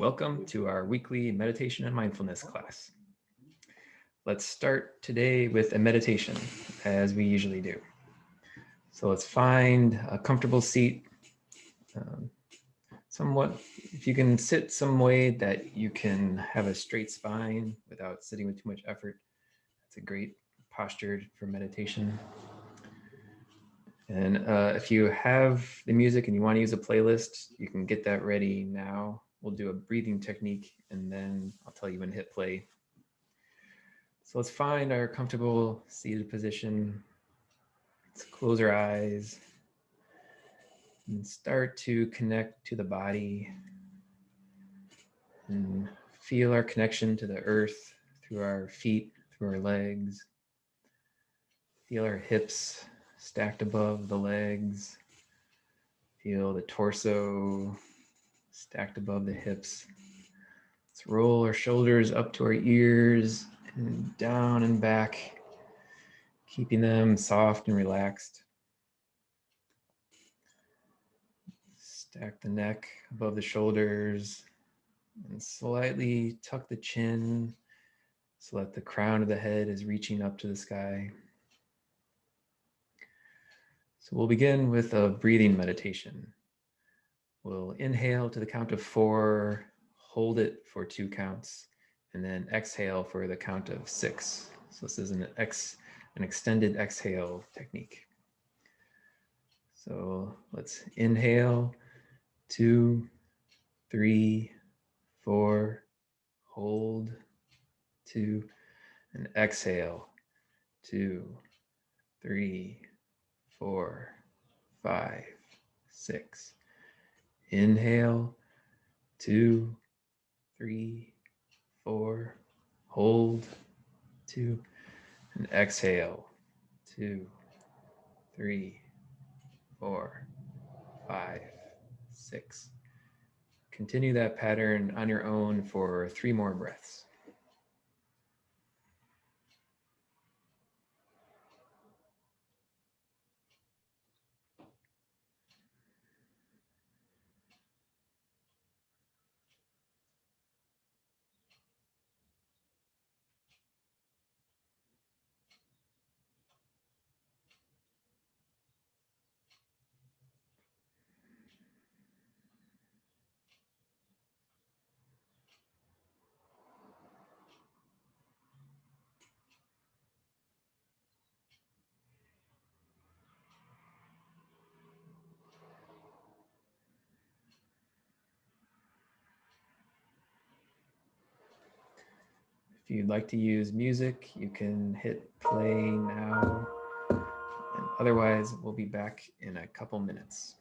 Welcome to our weekly meditation and mindfulness class. Let's start today with a meditation, as we usually do. So let's find a comfortable seat, somewhat, if you can sit some way that you can have a straight spine without sitting with too much effort. That's a great posture for meditation. And if you have the music and you want to use a playlist, you can get that ready now. We'll do a breathing technique and then I'll tell you when to hit play. So let's find our comfortable seated position. Let's close our eyes and start to connect to the body and feel our connection to the earth through our feet, through our legs. Feel our hips stacked above the legs. Feel the torso stacked above the hips. Let's roll our shoulders up to our ears and down and back, keeping them soft and relaxed. Stack the neck above the shoulders and slightly tuck the chin so that the crown of the head is reaching up to the sky. So we'll begin with a breathing meditation. We'll inhale to the count of 4, hold it for 2 counts, and then exhale for the count of 6. So this is an extended exhale technique. So let's inhale, 2, 3, 4, hold, 2, and exhale, 2, 3, 4, 5, 6. Inhale, 2, 3, 4, hold, 2, and exhale, 2, 3, 4, 5, 6. Continue that pattern on your own for 3 more breaths. If you'd like to use music, you can hit play now. And otherwise, we'll be back in a couple minutes.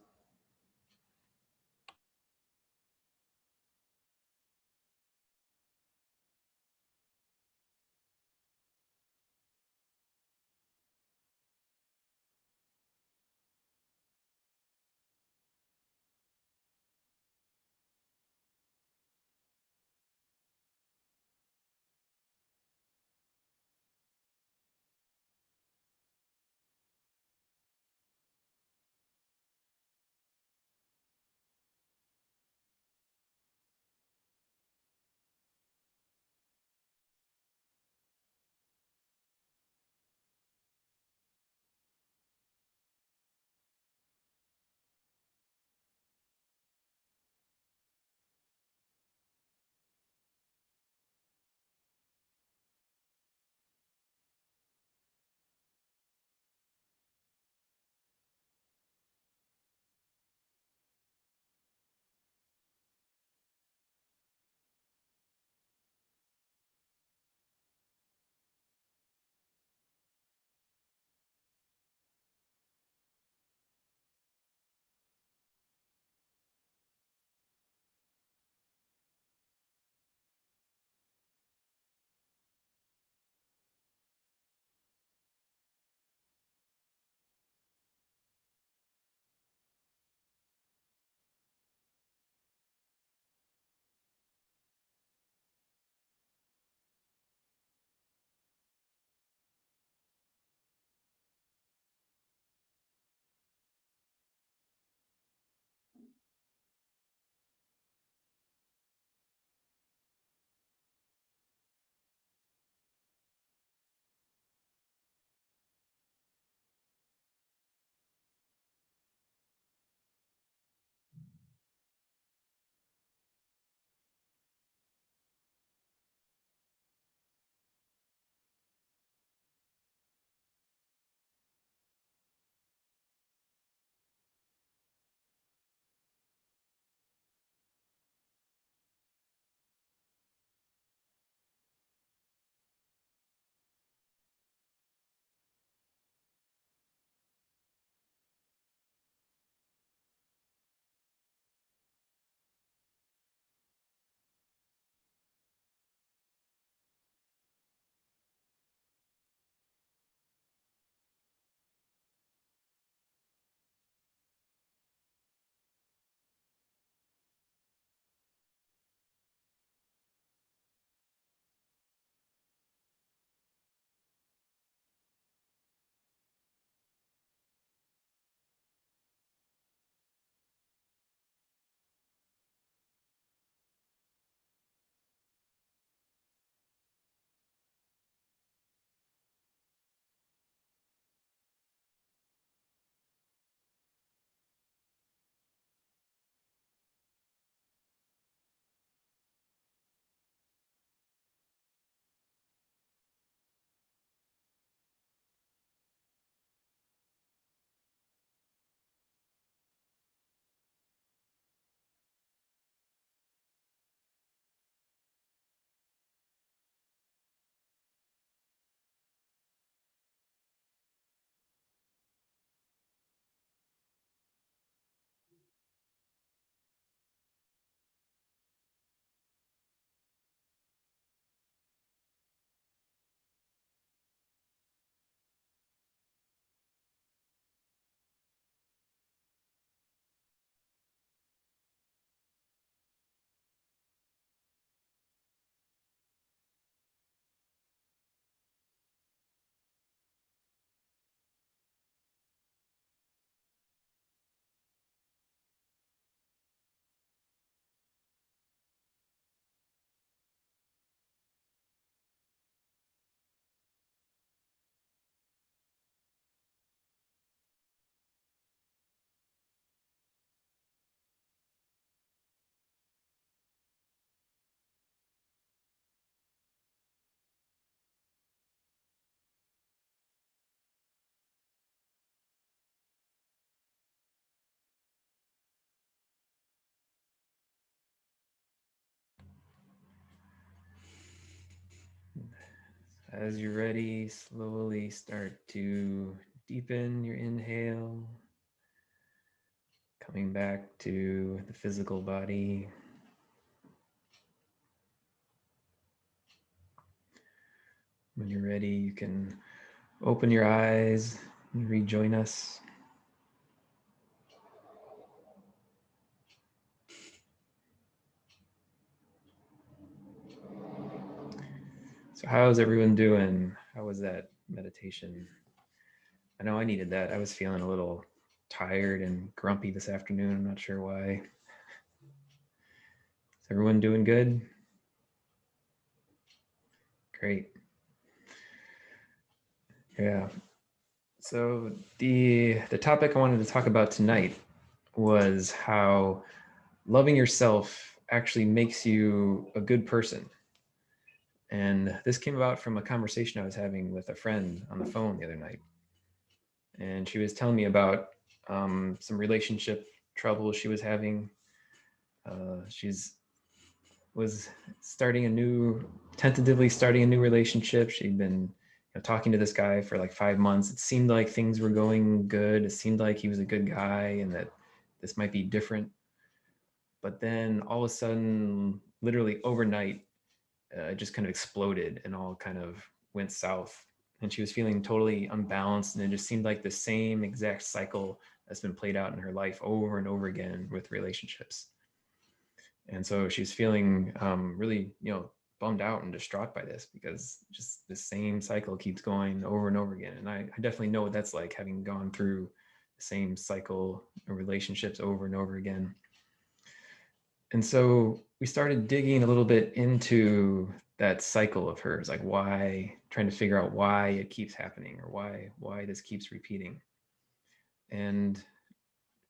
As you're ready, slowly start to deepen your inhale, coming back to the physical body. When you're ready, you can open your eyes and rejoin us. So, how's everyone doing? How was that meditation? I know I needed that. I was feeling a little tired and grumpy this afternoon. I'm not sure why. Is everyone doing good? Great. Yeah. So the topic I wanted to talk about tonight was how loving yourself actually makes you a good person. And this came about from a conversation I was having with a friend on the phone the other night. And she was telling me about some relationship trouble she was having. She's was tentatively starting a new relationship. She'd been talking to this guy for like 5 months. It seemed like things were going good. It seemed like he was a good guy and that this might be different. But then all of a sudden, literally overnight, it just kind of exploded and all kind of went south. And she was feeling totally unbalanced. And it just seemed like the same exact cycle that's been played out in her life over and over again with relationships. And so she's feeling really, bummed out and distraught by this because just the same cycle keeps going over and over again. And I definitely know what that's like, having gone through the same cycle of relationships over and over again. And so we started digging a little bit into that cycle of hers, like trying to figure out why it keeps happening or why this keeps repeating. And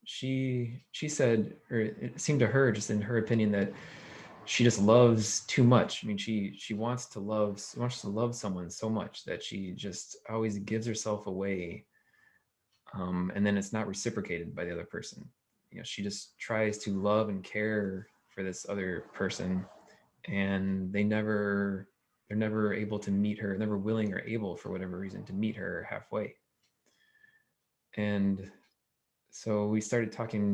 she said, or it seemed to her, just in her opinion, that she just loves too much. I mean, she wants to love someone so much that she just always gives herself away, and then it's not reciprocated by the other person. She just tries to love and care for this other person, and they're never able to meet her, never willing or able for whatever reason to meet her halfway. And so we started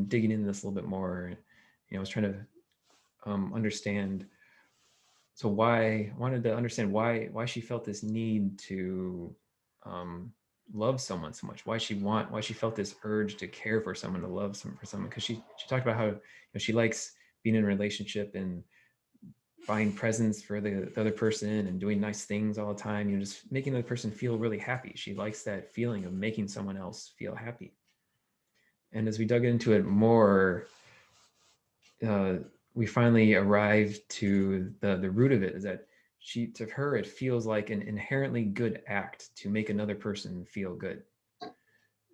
digging into this a little bit more. I was trying to understand. So wanted to understand why she felt this need to um, love someone so much. Why she felt this urge to care for someone, to love for someone. Because she talked about how she likes being in a relationship and buying presents for the other person and doing nice things all the time. Just making the person feel really happy. She likes that feeling of making someone else feel happy. And as we dug into it more, uh, we finally arrived to the root of it. Is that to her, it feels like an inherently good act to make another person feel good.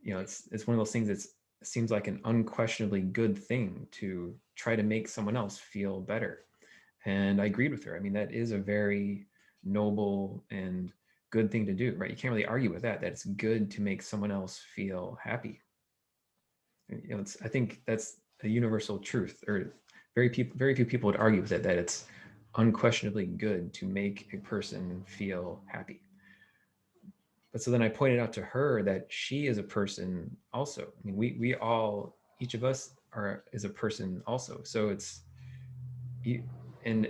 It's one of those things that seems like an unquestionably good thing to try to make someone else feel better. And I agreed with her. I mean, that is a very noble and good thing to do, right? You can't really argue with that it's good to make someone else feel happy. I think that's a universal truth, or very few people would argue with it, that it's unquestionably good to make a person feel happy. But so then I pointed out to her that she is a person also. I mean, we all, each of us is a person also. So and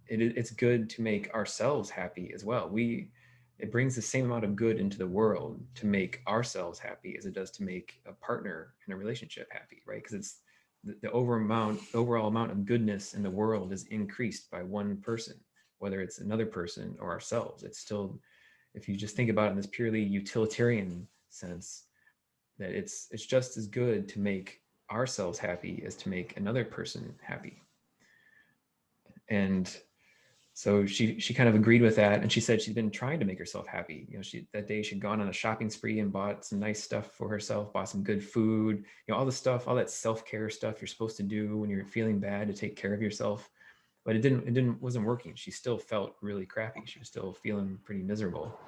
it's good to make ourselves happy as well. It brings the same amount of good into the world to make ourselves happy as it does to make a partner in a relationship happy, right? Because it's the overall amount of goodness in the world is increased by one person, whether it's another person or ourselves. It's still, if you just think about it in this purely utilitarian sense, that it's just as good to make ourselves happy as to make another person happy. And so she kind of agreed with that, and she said she's been trying to make herself happy. That day she'd gone on a shopping spree and bought some nice stuff for herself, bought some good food, all the stuff, all that self-care stuff you're supposed to do when you're feeling bad to take care of yourself. But it wasn't working. She still felt really crappy. She was still feeling pretty miserable.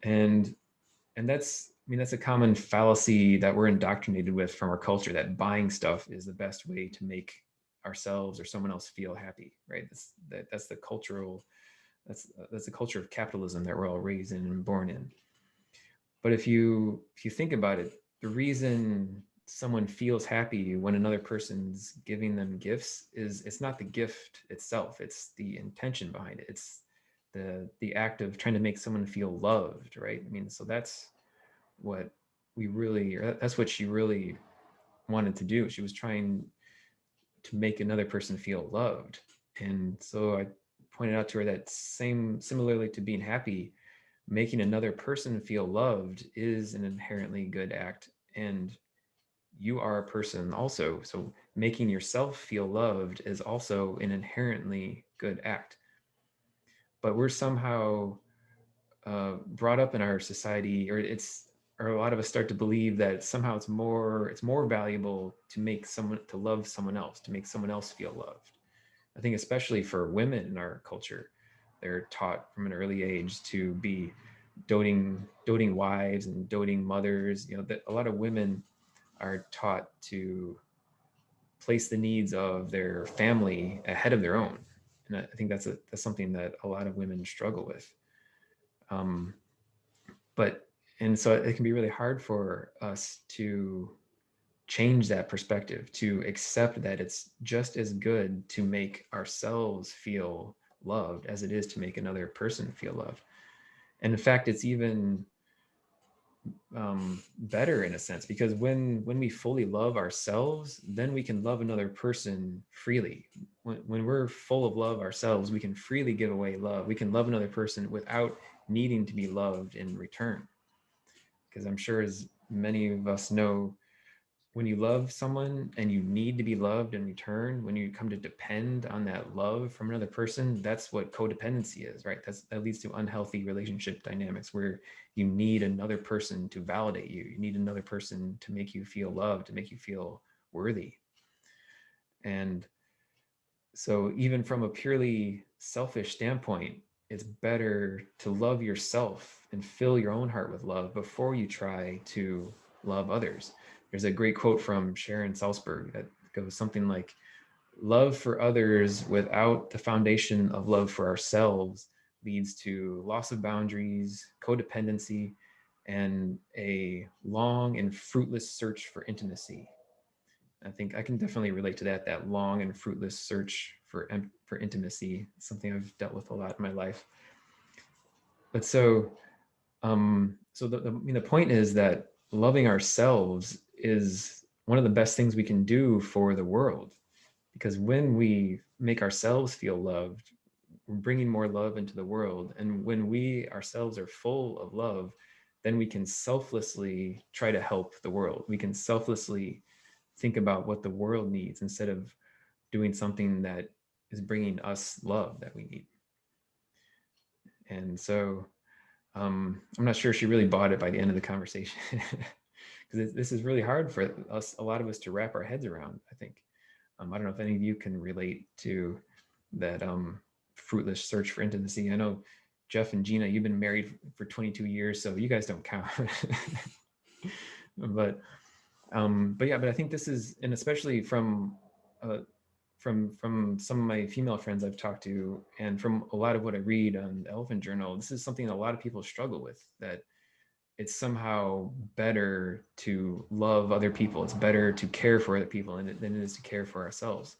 And that's a common fallacy that we're indoctrinated with from our culture, that buying stuff is the best way to make ourselves or someone else feel happy, right? That's the cultural That's a culture of capitalism that we're all raised in and born in. But if you think about it, the reason someone feels happy when another person's giving them gifts is it's not the gift itself, it's the intention behind it. It's the act of trying to make someone feel loved, right? I mean, so that's what that's what she really wanted to do. She was trying to make another person feel loved. And so I pointed out to her that similarly to being happy, making another person feel loved is an inherently good act. And you are a person also. So making yourself feel loved is also an inherently good act. But we're somehow brought up in our society, or a lot of us start to believe that somehow it's more valuable to love someone else, to make someone else feel loved. I think especially for women in our culture, they're taught from an early age to be doting wives and doting mothers. You know, that a lot of women are taught to place the needs of their family ahead of their own, and I think that's something that a lot of women struggle with. Um, but and so it can be really hard for us to change that perspective, to accept that it's just as good to make ourselves feel loved as it is to make another person feel loved. And in fact, it's even better in a sense, because when we fully love ourselves, then we can love another person freely. When we're full of love ourselves, we can freely give away love. We can love another person without needing to be loved in return. Because I'm sure, as many of us know, when you love someone and you need to be loved in return, when you come to depend on that love from another person, that's what codependency is, right? That leads to unhealthy relationship dynamics where you need another person to validate you. You need another person to make you feel loved, to make you feel worthy. And so even from a purely selfish standpoint, it's better to love yourself and fill your own heart with love before you try to love others. There's a great quote from Sharon Salzberg that goes something like, love for others without the foundation of love for ourselves leads to loss of boundaries, codependency, and a long and fruitless search for intimacy. I think I can definitely relate to that long and fruitless search for intimacy. It's something I've dealt with a lot in my life. But the point is that loving ourselves is one of the best things we can do for the world, because when we make ourselves feel loved, we're bringing more love into the world. And when we ourselves are full of love, then we can selflessly try to help the world. We can selflessly think about what the world needs instead of doing something that is bringing us love that we need. And so I'm not sure she really bought it by the end of the conversation, because this is really hard for a lot of us to wrap our heads around, I think. I don't know if any of you can relate to that fruitless search for intimacy. I know Jeff and Gina, you've been married for 22 years, so you guys don't count. but I think this is, and especially from some of my female friends I've talked to, and from a lot of what I read on the Elephant Journal, this is something a lot of people struggle with, that it's somehow better to love other people. It's better to care for other people than it is to care for ourselves.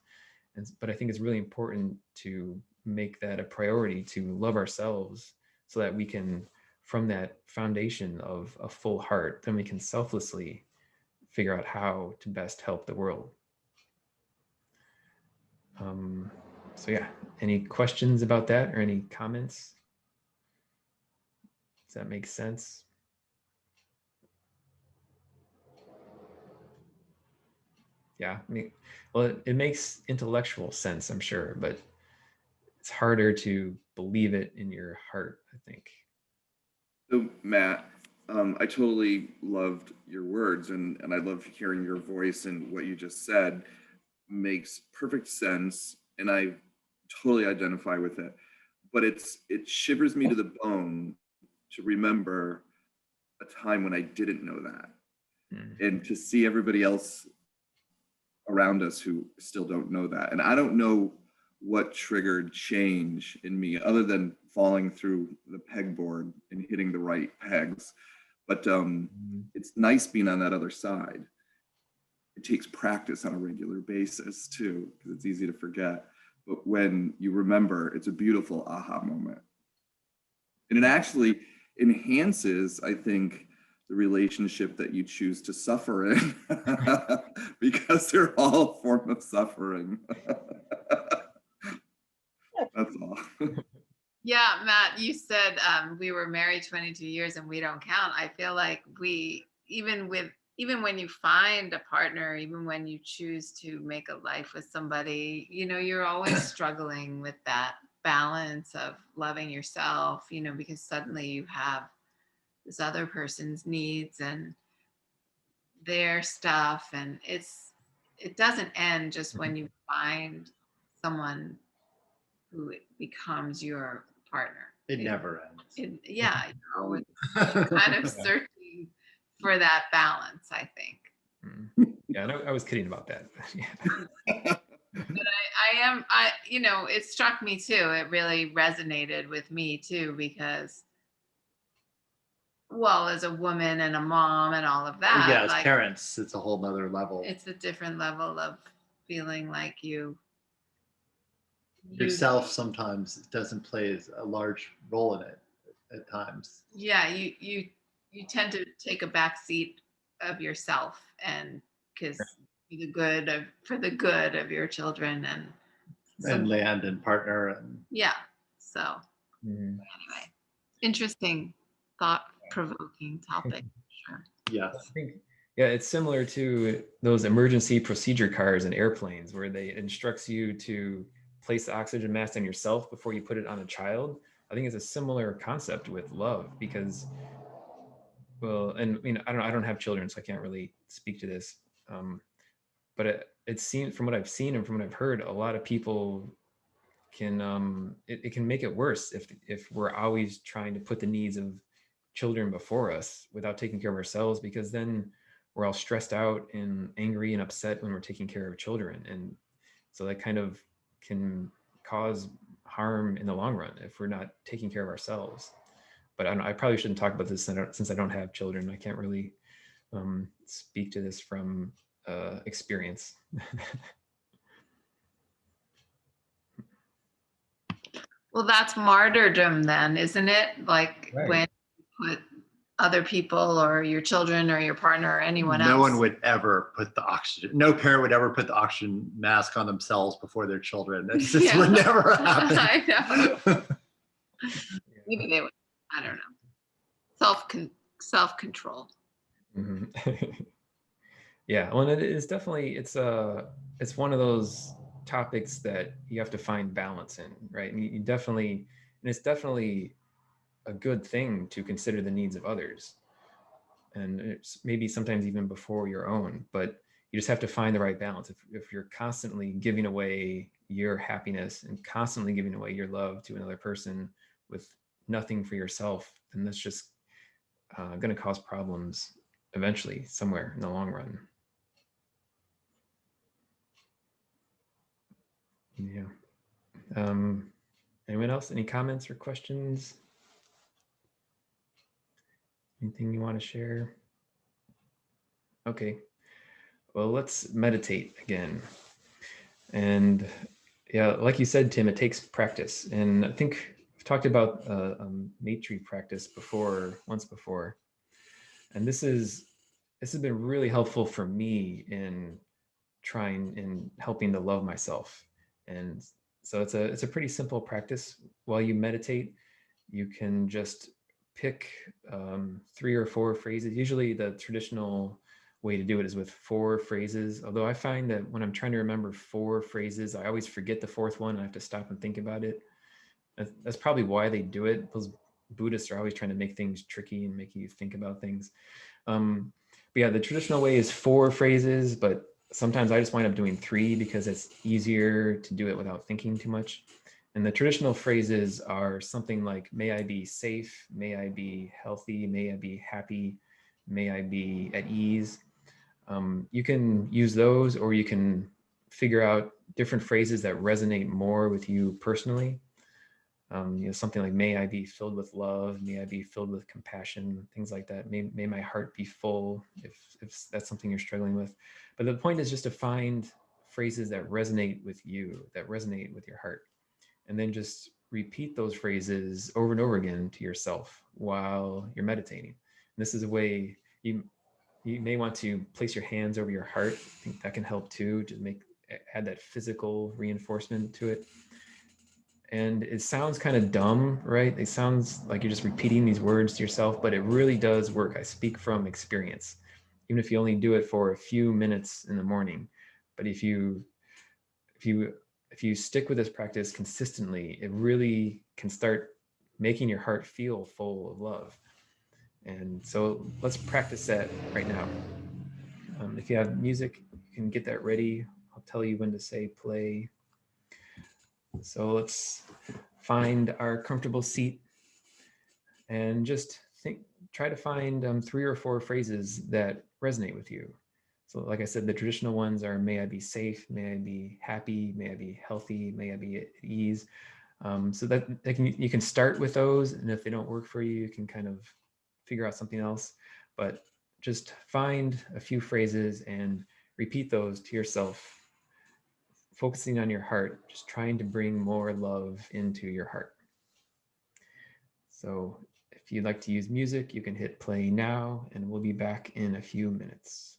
But I think it's really important to make that a priority, to love ourselves, so that we can, from that foundation of a full heart, then we can selflessly figure out how to best help the world. Um, so yeah, any questions about that or any comments? Does that make sense? Yeah, I mean, well, it makes intellectual sense, I'm sure, but it's harder to believe it in your heart, I think. So, Matt, I totally loved your words, and I love hearing your voice, and what you just said makes perfect sense, and I totally identify with it. But it shivers me to the bone to remember a time when I didn't know that, Mm. and to see everybody else around us who still don't know that. And I don't know what triggered change in me other than falling through the pegboard and hitting the right pegs. But it's nice being on that other side. It takes practice on a regular basis too, because it's easy to forget. But when you remember, it's a beautiful aha moment. And it actually enhances, I think, the relationship that you choose to suffer in because they're all a form of suffering. That's all. Yeah, Matt, you said we were married 22 years and we don't count. I feel like even when you find a partner, even when you choose to make a life with somebody, you're always struggling with that balance of loving yourself, because suddenly you have this other person's needs and their stuff, and it doesn't end just when you find someone who becomes your partner. It never ends. Yeah, you're always kind of searching for that balance, I think. Yeah, I was kidding about that. But it struck me too. It really resonated with me too, because, well, as a woman and a mom and all of that. Yeah, as parents, it's a whole nother level. It's a different level of feeling like yourself sometimes doesn't play a large role in it at times. Yeah, you tend to take a back seat of yourself, and because for the good of your children and land and partner and so anyway, interesting, thought-provoking topic. Sure. Yes. I think it's similar to those emergency procedure cars and airplanes where they instructs you to place the oxygen mask on yourself before you put it on a child. I think it's a similar concept with love, because, well, and I don't have children, so I can't really speak to this. But it seems, from what I've seen and from what I've heard, a lot of people can it can make it worse if we're always trying to put the needs of children before us without taking care of ourselves, because then we're all stressed out and angry and upset when we're taking care of children, and so that kind of can cause harm in the long run if we're not taking care of ourselves. But I probably shouldn't talk about this since I don't have children. I can't really speak to this from experience. Well, that's martyrdom then, isn't it? Like, right. When you put other people or your children or your partner or anyone else. No one would ever no parent would ever put the oxygen mask on themselves before their children. It just would never happen. I know. Maybe they would, I don't know. Self-control. Mm-hmm. Yeah, well, it is definitely, it's one of those topics that you have to find balance in, right? And you definitely, and it's definitely a good thing to consider the needs of others, and it's maybe sometimes even before your own, but you just have to find the right balance. If you're constantly giving away your happiness and constantly giving away your love to another person with nothing for yourself, then that's just going to cause problems eventually somewhere in the long run. Yeah. Anyone else? Any comments or questions? Anything you want to share? Okay. Well, let's meditate again. And yeah, like you said, Tim, it takes practice. And I think I've talked about Maitri practice once before. And this has been really helpful for me in helping to love myself. And so it's a pretty simple practice. While you meditate, you can just pick 3 or 4 phrases. Usually the traditional way to do it is with 4 phrases. Although I find that when I'm trying to remember 4 phrases, I always forget the 4th one and I have to stop and think about it. That's probably why they do it. Those Buddhists are always trying to make things tricky and making you think about things. But yeah, the traditional way is 4 phrases, but sometimes I just wind up doing 3 because it's easier to do it without thinking too much. And the traditional phrases are something like, may I be safe, may I be healthy, may I be happy, may I be at ease. You can use those, or you can figure out different phrases that resonate more with you personally. Something like, may I be filled with love, may I be filled with compassion, things like that. May my heart be full, if that's something you're struggling with. But the point is just to find phrases that resonate with you, that resonate with your heart. And then just repeat those phrases over and over again to yourself while you're meditating. And this is a way you may want to place your hands over your heart. I think that can help too, to add that physical reinforcement to it. And it sounds kind of dumb, right? It sounds like you're just repeating these words to yourself, but it really does work. I speak from experience, even if you only do it for a few minutes in the morning. But if you stick with this practice consistently, it really can start making your heart feel full of love. And so let's practice that right now. If you have music, you can get that ready. I'll tell you when to say play. So let's find our comfortable seat and just try to find 3 or 4 phrases that resonate with you. So like I said, the traditional ones are, may I be safe, may I be happy, may I be healthy, may I be at ease. So that you can start with those, and if they don't work for you, you can kind of figure out something else. But just find a few phrases and repeat those to yourself, focusing on your heart, just trying to bring more love into your heart. So if you'd like to use music, you can hit play now, and we'll be back in a few minutes.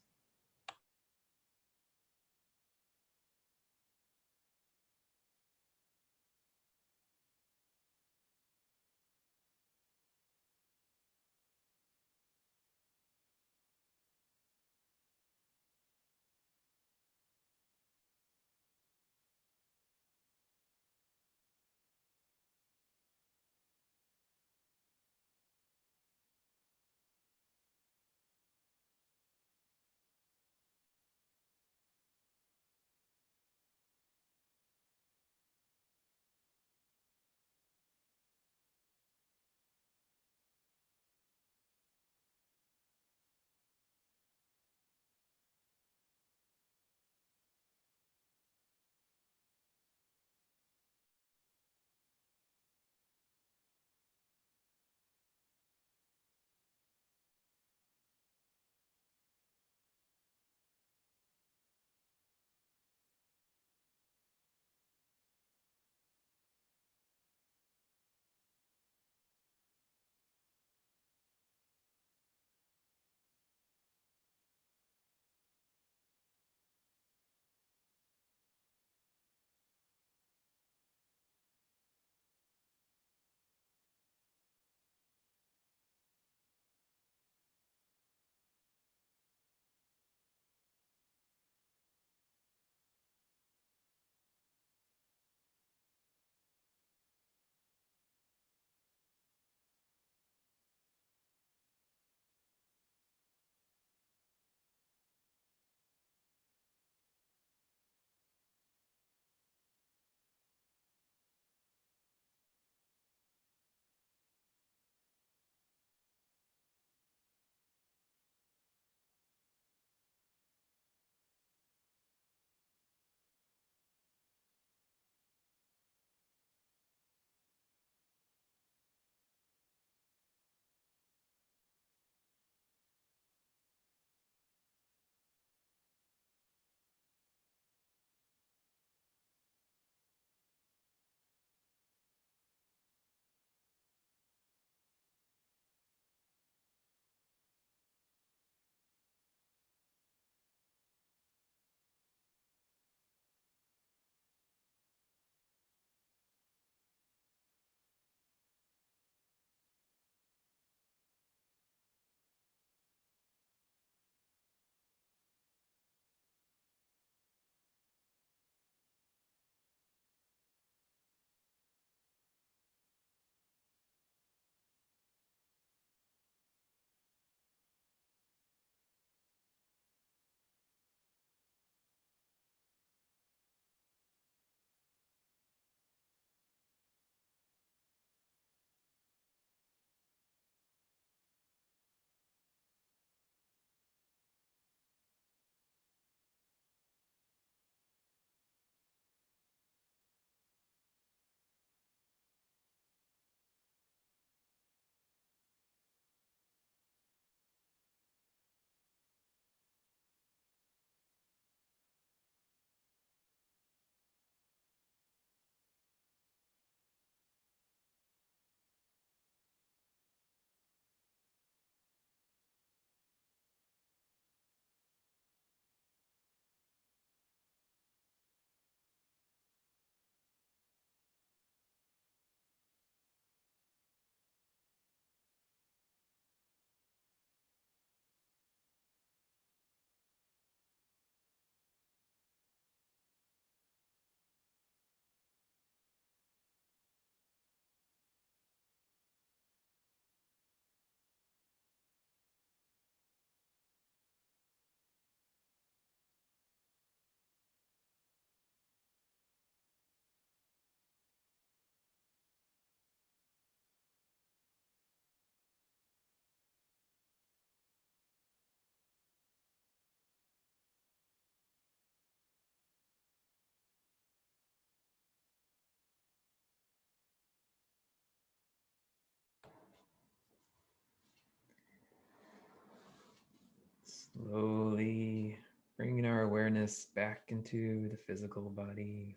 Slowly bringing our awareness back into the physical body.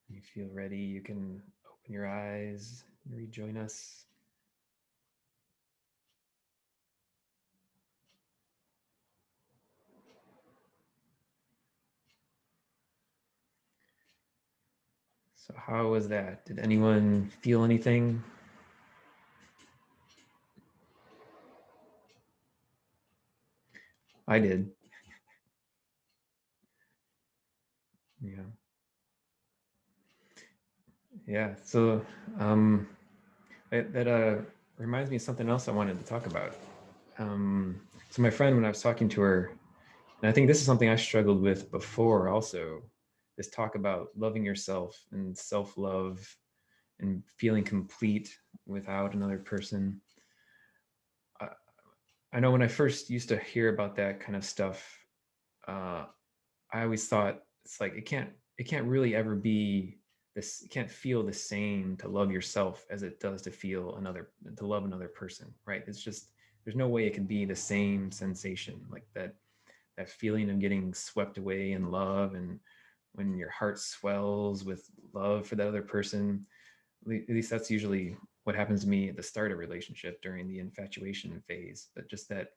When you feel ready, you can open your eyes and rejoin us. So how was that? Did anyone feel anything? I did. Yeah. Yeah. So that reminds me of something else I wanted to talk about. So my friend, when I was talking to her, and I think this is something I struggled with before also, this talk about loving yourself and self-love and feeling complete without another person. I, I know when I first used to hear about that kind of stuff, uh, I always thought it's like it can't really ever be this. It can't feel the same to love yourself as it does to love another person, right? It's just there's no way it can be the same sensation like that feeling of getting swept away in love, and when your heart swells with love for that other person. At least that's usually what happens to me at the start of a relationship during the infatuation phase. But just that,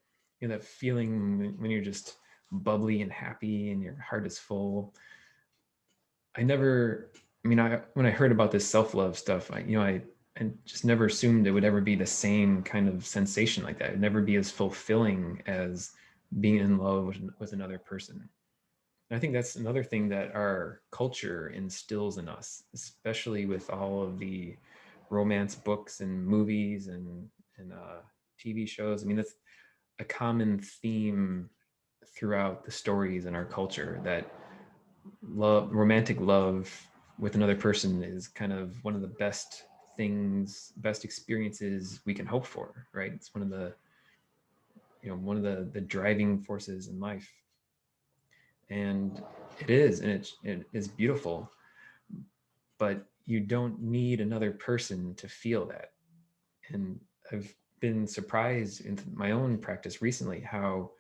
that feeling when you're just bubbly and happy and your heart is full. I never, I mean, when I heard about this self-love stuff, I just never assumed it would ever be the same kind of sensation like that. It'd never be as fulfilling as being in love with another person. And I think that's another thing that our culture instills in us, especially with all of the romance books and movies and TV shows. I mean, that's a common theme throughout the stories in our culture, that romantic love with another person is kind of one of the best experiences we can hope for, right? It's one of the driving forces in life. And it is beautiful, but you don't need another person to feel that. And I've been surprised in my own practice recently how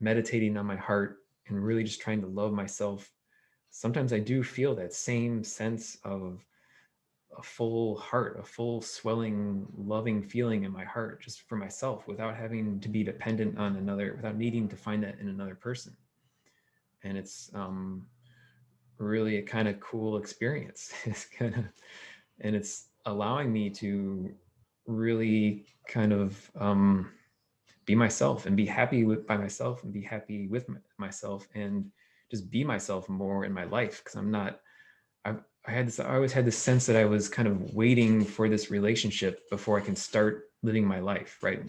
meditating on my heart and really just trying to love myself, sometimes I do feel that same sense of a full heart, a full swelling loving feeling in my heart just for myself, without having to be dependent on another, without needing to find that in another person. And it's really a kind of cool experience. And it's allowing me to really kind of be myself and be happy by myself and be happy with myself and just be myself more in my life. Because I always had this sense that I was kind of waiting for this relationship before I can start living my life, right?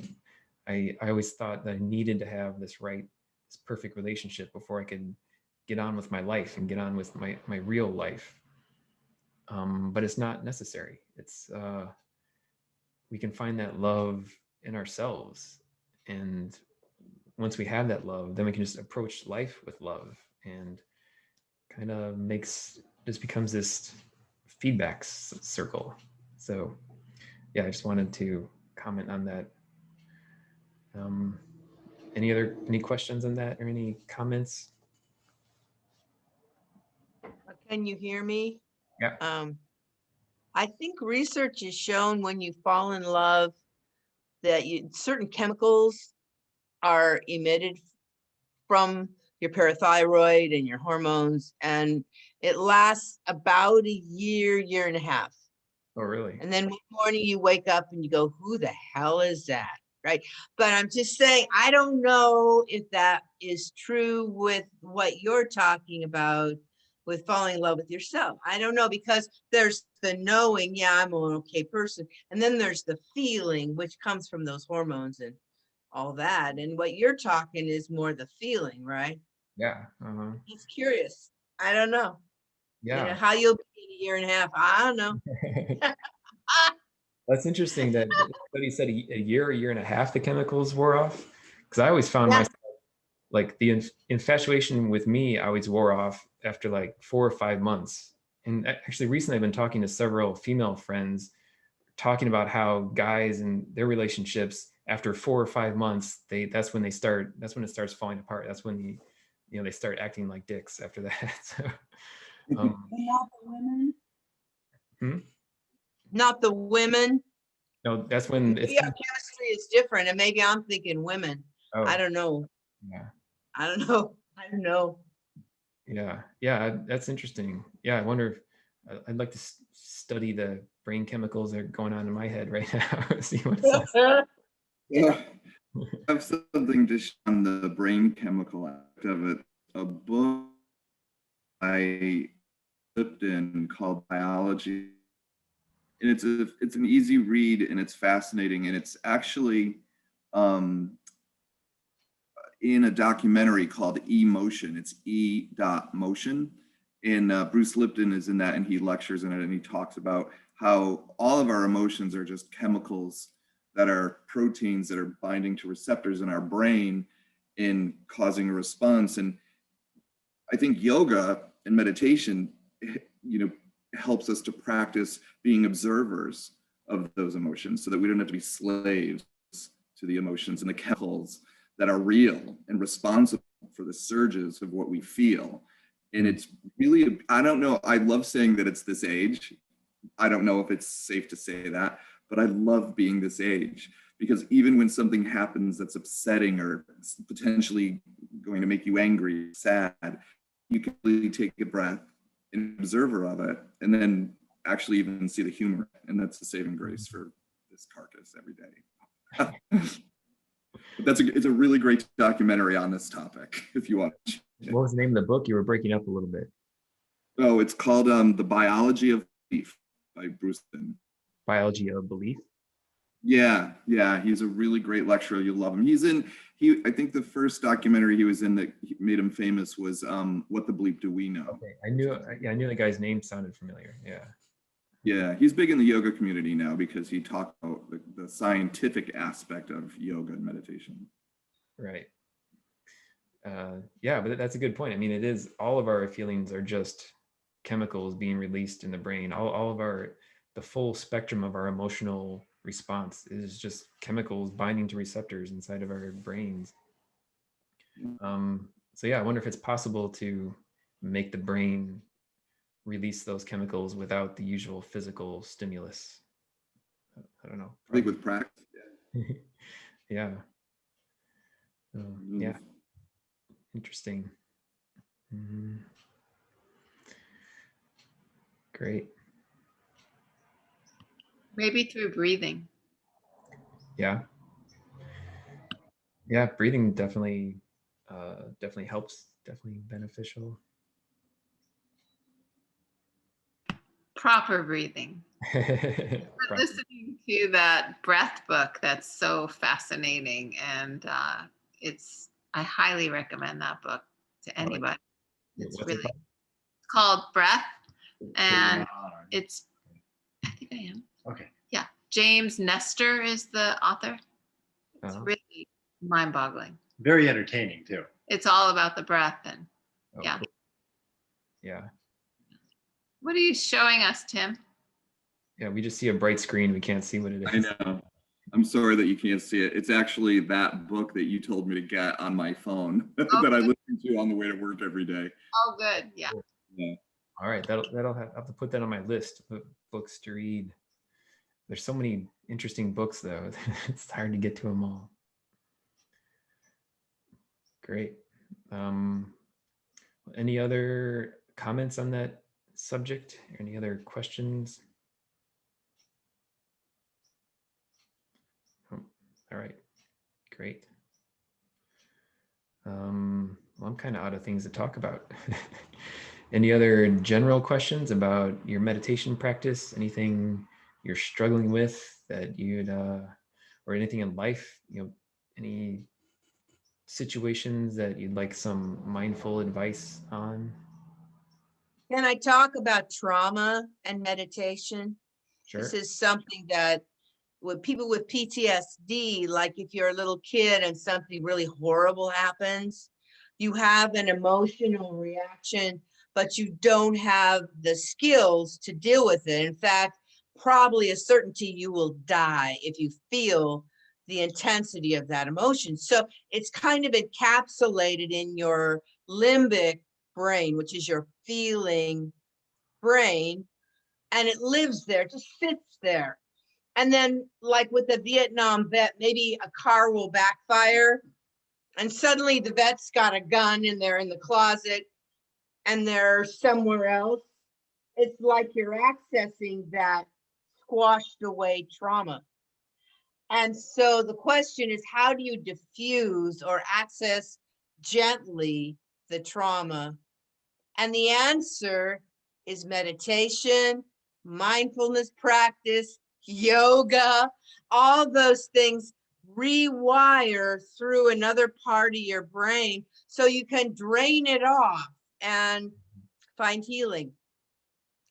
I always thought that I needed to have this perfect relationship before I could get on with my life and get on with my real life. But it's not necessary. We can find that love in ourselves. And once we have that love, then we can just approach life with love, and kind of just becomes this feedback circle. So yeah, I just wanted to comment on that. Um, any questions on that or any comments? Can you hear me? Yeah. I think research has shown when you fall in love that certain chemicals are emitted from your parathyroid and your hormones, and it lasts about a year and a half. Oh, really? And then one morning you wake up and you go, who the hell is that? Right. But I'm just saying, I don't know if that is true with what you're talking about with falling in love with yourself. I don't know, because there's the knowing, yeah, I'm an okay person. And then there's the feeling, which comes from those hormones and all that. And what you're talking is more the feeling, right? Yeah. Uh-huh. Just curious. I don't know. Yeah. How you'll be in a year and a half. I don't know. That's interesting that somebody said a year and a half the chemicals wore off. Because I always found Yeah. myself, like, the infatuation with me always wore off after like 4 or 5 months. And actually recently I've been talking to several female friends talking about how guys in their relationships, after 4 or 5 months, that's when it starts falling apart. That's when they start acting like dicks after that. So, Not the women. Hmm? Not the women. No, that's when Maybe our chemistry is different, and maybe I'm thinking women. Oh, I don't know. yeah. I don't know. I don't know. Yeah, that's interesting. Yeah, I wonder if I'd like to study the brain chemicals that are going on in my head right now. See what's Yeah. I have something to show on the brain chemical aspect of it. A book I flipped in called Biology. And it's an easy read and it's fascinating. And it's actually in a documentary called E-Motion. It's E.Motion. And Bruce Lipton is in that, and he lectures in it, and he talks about how all of our emotions are just chemicals that are proteins that are binding to receptors in our brain and causing a response. And I think yoga and meditation, helps us to practice being observers of those emotions so that we don't have to be slaves to the emotions and the chemicals that are real and responsible for the surges of what we feel. And it's really, I don't know, I love saying that it's this age. I don't know if it's safe to say that, but I love being this age, because even when something happens that's upsetting or potentially going to make you angry, sad, you can really take a breath and observer of it, and then actually even see the humor. And that's the saving grace for this carcass every day. But it's a really great documentary on this topic if you want. What was the name of the book? You were breaking up a little bit. Oh, it's called The Biology of Belief by Bruce Lipton. Biology of Belief? Yeah. He's a really great lecturer. You'll love him. I think the first documentary he was in that made him famous was What the Bleep Do We Know? Okay. I knew the guy's name sounded familiar. Yeah. Yeah, he's big in the yoga community now because he talked about the scientific aspect of yoga and meditation. Right. Yeah, but that's a good point. I mean, it is, all of our feelings are just chemicals being released in the brain. All of the full spectrum of our emotional response is just chemicals binding to receptors inside of our brains. So yeah, I wonder if it's possible to make the brain release those chemicals without the usual physical stimulus. I don't know. I think with practice. Yeah. Yeah. Interesting. Great. Maybe through breathing. Yeah. Yeah, breathing definitely helps, definitely beneficial. Proper breathing. Listening to that breath book, that's so fascinating, and I highly recommend that book to anybody. It's called Breath, and it's, I think I am. Okay. Yeah, James Nestor is the author. It's really mind-boggling. Very entertaining too. It's all about the breath, and yeah. Cool. Yeah. What are you showing us, Tim? Yeah, we just see a bright screen. We can't see what it is. I know. I'm sorry that you can't see it. It's actually that book that you told me to get on my phone that I listen to on the way to work every day. Oh, good. Yeah. Cool. Yeah. All right. I'll have to put that on my list of books to read. There's so many interesting books, though. It's hard to get to them all. Great. Any other comments on that subject? Any other questions? All right, great. Well, I'm kind of out of things to talk about. Any other general questions about your meditation practice? Anything you're struggling with that you'd, or anything in life, any situations that you'd like some mindful advice on? Can I talk about trauma and meditation? Sure. This is something that with people with PTSD, like if you're a little kid and something really horrible happens, you have an emotional reaction, but you don't have the skills to deal with it. In fact, probably a certainty you will die if you feel the intensity of that emotion. So it's kind of encapsulated in your limbic brain, which is your feeling brain, and it lives there, just sits there. And then, like with the Vietnam vet, maybe a car will backfire, and suddenly the vet's got a gun and they're in the closet and they're somewhere else. It's like you're accessing that squashed away trauma. And so the question is, how do you diffuse or access gently the trauma? And the answer is meditation, mindfulness practice, yoga, all those things rewire through another part of your brain so you can drain it off and find healing.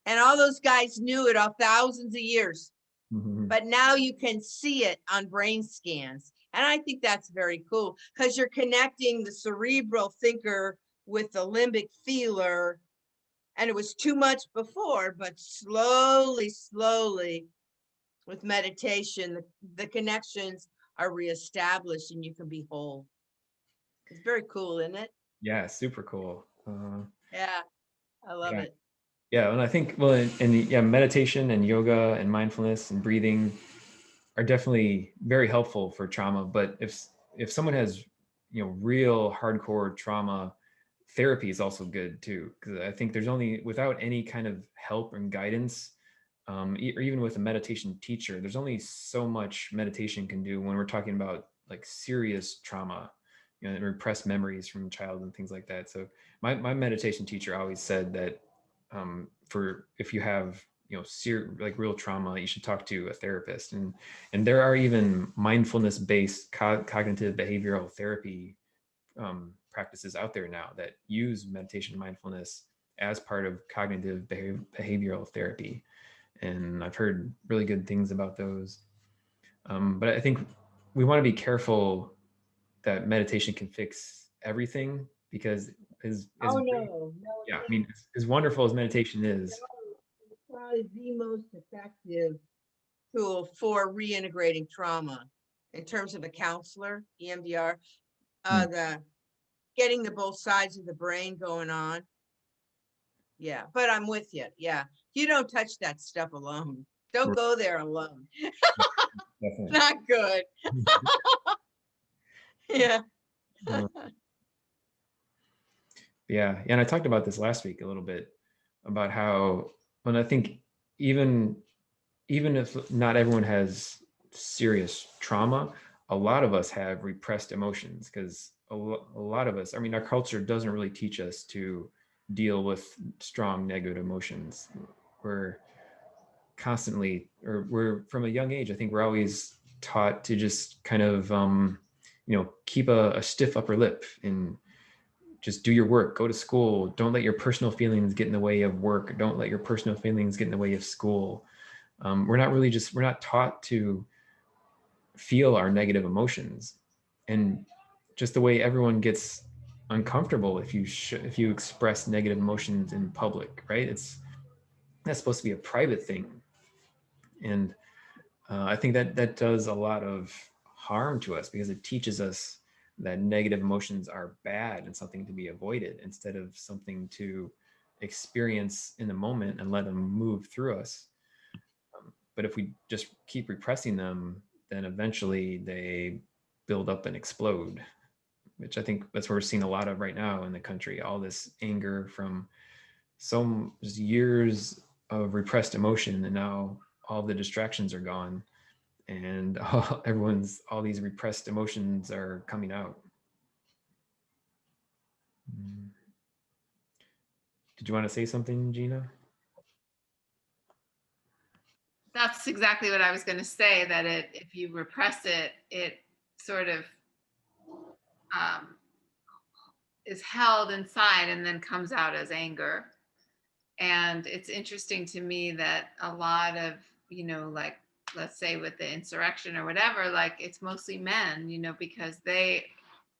And all those guys knew it all thousands of years. But now you can see it on brain scans. And I think that's very cool because you're connecting the cerebral thinker with the limbic feeler. And it was too much before, but slowly, slowly with meditation, the connections are reestablished and you can be whole. It's very cool, isn't it? Yeah, super cool. Yeah, I love Yeah. it. Yeah, and I think, well, and yeah, meditation and yoga and mindfulness and breathing are definitely very helpful for trauma. But if someone has, real hardcore trauma, therapy is also good too. Because I think there's only, without any kind of help and guidance, or even with a meditation teacher, there's only so much meditation can do when we're talking about like serious trauma, and repressed memories from child and things like that. So my meditation teacher always said that, for if you have like real trauma, you should talk to a therapist. And there are even mindfulness based cognitive behavioral therapy practices out there now that use meditation and mindfulness as part of cognitive behavioral therapy, and I've heard really good things about those. But I think we want to be careful that meditation can fix everything, because as Oh, no, yeah, I mean, as wonderful as meditation is. it's probably the most effective tool for reintegrating trauma in terms of a counselor, EMDR, the getting the both sides of the brain going on. Yeah, but I'm with you. Yeah, you don't touch that stuff alone. Don't go there alone. Definitely. Not good. Yeah. Yeah, and I talked about this last week a little bit about how, when I think even if not everyone has serious trauma, a lot of us have repressed emotions, because a lot of us, I mean, our culture doesn't really teach us to deal with strong negative emotions. We're constantly, or we're from a young age, I think we're always taught to just kind of, keep a stiff upper lip and just do your work, go to school. Don't let your personal feelings get in the way of work. Don't let your personal feelings get in the way of school. We're not taught to feel our negative emotions. And just the way everyone gets uncomfortable if you express negative emotions in public, right? That's supposed to be a private thing. And I think that does a lot of harm to us, because it teaches us that negative emotions are bad and something to be avoided, instead of something to experience in the moment and let them move through us. But if we just keep repressing them, then eventually they build up and explode, which I think that's what we're seeing a lot of right now in the country. All this anger from some years of repressed emotion, and now all the distractions are gone, and all these repressed emotions are coming out. Did you want to say something, Gina? That's exactly what I was going to say, that if you repress it, it sort of is held inside and then comes out as anger. And it's interesting to me that a lot of, like, let's say with the insurrection or whatever, like it's mostly men, because they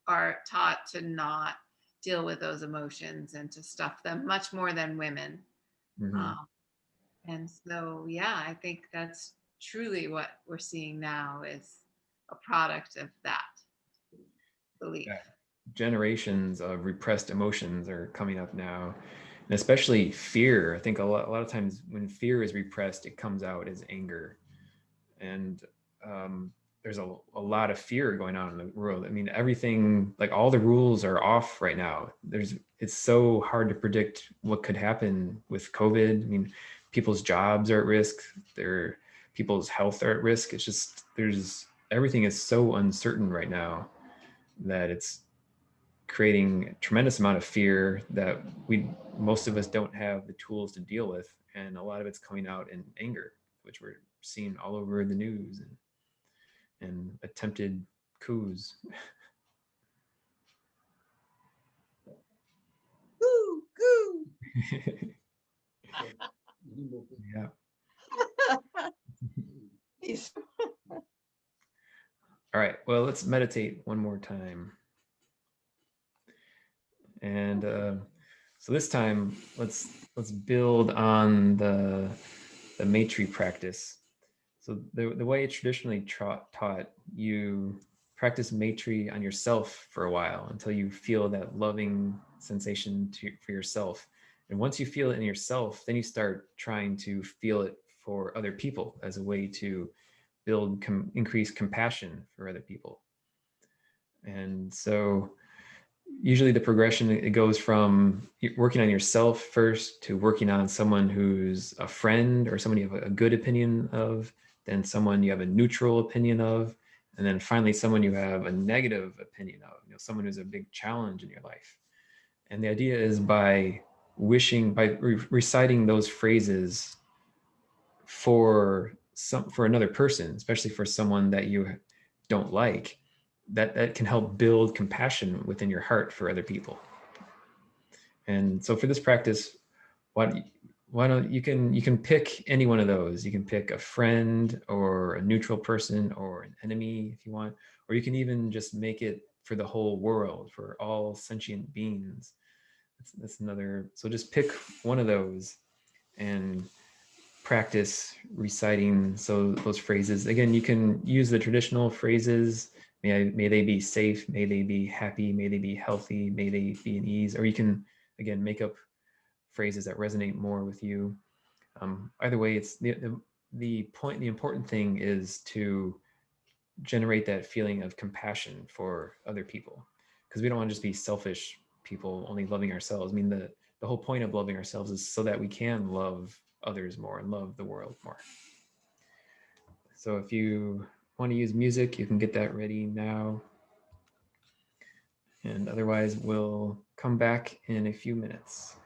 are taught to not deal with those emotions and to stuff them much more than women. And so, yeah, I think that's truly what we're seeing now is a product of that belief. Yeah. Generations of repressed emotions are coming up now, and especially fear. I think a lot of times when fear is repressed, it comes out as anger. And there's a lot of fear going on in the world. I mean, everything, like all the rules are off right now. It's so hard to predict what could happen with COVID. I mean, people's jobs are at risk. People's health are at risk. It's just, everything is so uncertain right now that it's creating a tremendous amount of fear that most of us don't have the tools to deal with. And a lot of it's coming out in anger, which we're seeing all over the news, and attempted coups. Goo, goo. Yeah. He's- All right. Well, let's meditate one more time. And so this time, let's build on the Maitri practice. So the way it's traditionally taught, you practice Maitri on yourself for a while until you feel that loving sensation for yourself. And once you feel it in yourself, then you start trying to feel it for other people as a way to build increase compassion for other people. And so usually the progression, it goes from working on yourself first to working on someone who's a friend or someone you have a good opinion of, then someone you have a neutral opinion of, and then finally someone you have a negative opinion of, someone who's a big challenge in your life. And the idea is by reciting those phrases for another person, especially for someone that you don't like, that can help build compassion within your heart for other people. And so for this practice, why don't you can pick any one of those. You can pick a friend or a neutral person or an enemy if you want, or you can even just make it for the whole world, for all sentient beings. That's another. So just pick one of those and practice reciting those phrases. Again, you can use the traditional phrases. May they be safe, may they be happy, may they be healthy, may they be in ease, or you can, again, make up phrases that resonate more with you. Either way, it's the important thing is to generate that feeling of compassion for other people, because we don't want to just be selfish people only loving ourselves. I mean, the whole point of loving ourselves is so that we can love others more and love the world more. So if you want to use music, you can get that ready now. And otherwise, we'll come back in a few minutes.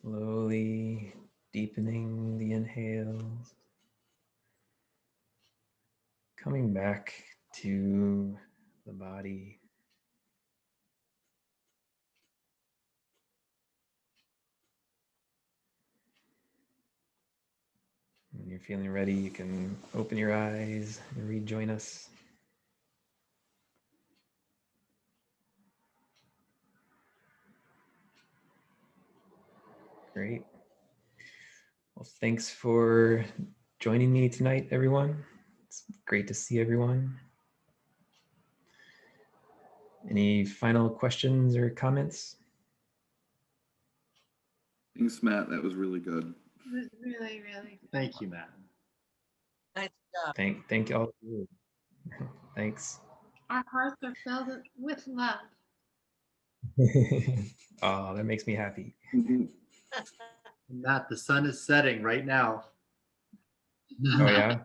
Slowly deepening the inhales. Coming back to the body. When you're feeling ready, you can open your eyes and rejoin us. Great. Well, thanks for joining me tonight, everyone. It's great to see everyone. Any final questions or comments? Thanks, Matt. That was really good. It was really, really good. Thank you, Matt. Nice job. Thank all of you. Thanks. Our hearts are filled with love. Oh, that makes me happy. Matt, the sun is setting right now. Oh yeah,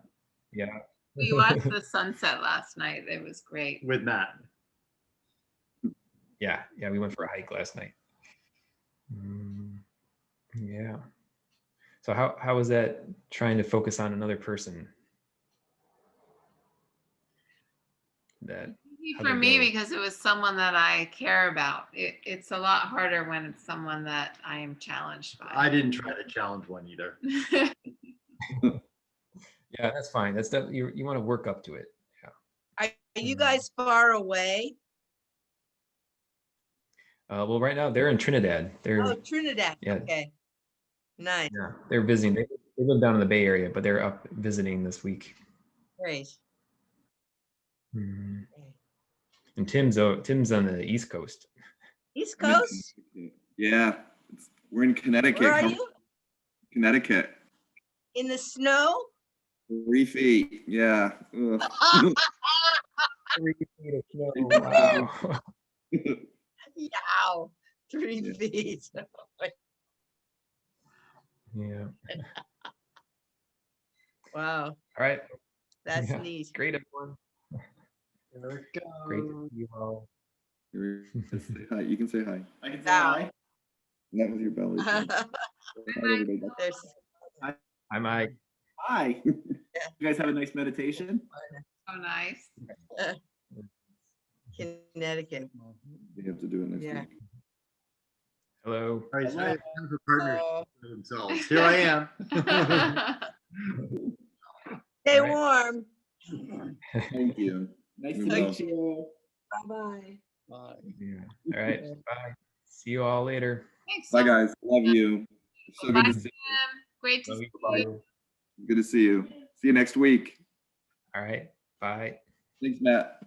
yeah. We watched the sunset last night. It was great. With Matt. Yeah, we went for a hike last night. Yeah. So how was that trying to focus on another person? That how'd For it me, go? because it was someone that I care about. It's a lot harder when it's someone that I am challenged I by. didn't try to challenge one either. Yeah, that's fine. That's that you want to work up to it. Are you guys far away? Well, right now they're in Trinidad. They're Oh, Trinidad. Yeah. Okay. Nice. yeah, they're visiting. They live down in the Bay Area, but they're up visiting this week. Great. Mhm. And Tim's on the East Coast. East I'm in Coast? Connecticut. Yeah, we're in Connecticut. Where are Come- you? Connecticut. In the snow? 3 feet. Yeah. Ugh. 3 feet of snow. Wow. Yow. 3 Yeah. feet. Yeah. Wow. All right. That's Yeah. neat. Great, everyone. There it goes. Great to see you all. Say hi. You can say hi. I can say Wow. hi. Not with your belly. Hi, everybody. There's Hi, Mike. Hi. You guys have a nice meditation? So nice. Connecticut. We have to do it next Yeah. week. Hello. All right, so it's time for partners Oh, for themselves. Here I am. stay All right. warm. Thank you. Nice We to will. meet you. Bye-bye. Yeah. All right. Bye. See you all later. Thanks Bye, so much. guys. Love you. So Bye, good to Tim. see Great to Love see you. you. Bye. you. Good to see you. See you next week. All right. Bye. Thanks, Matt.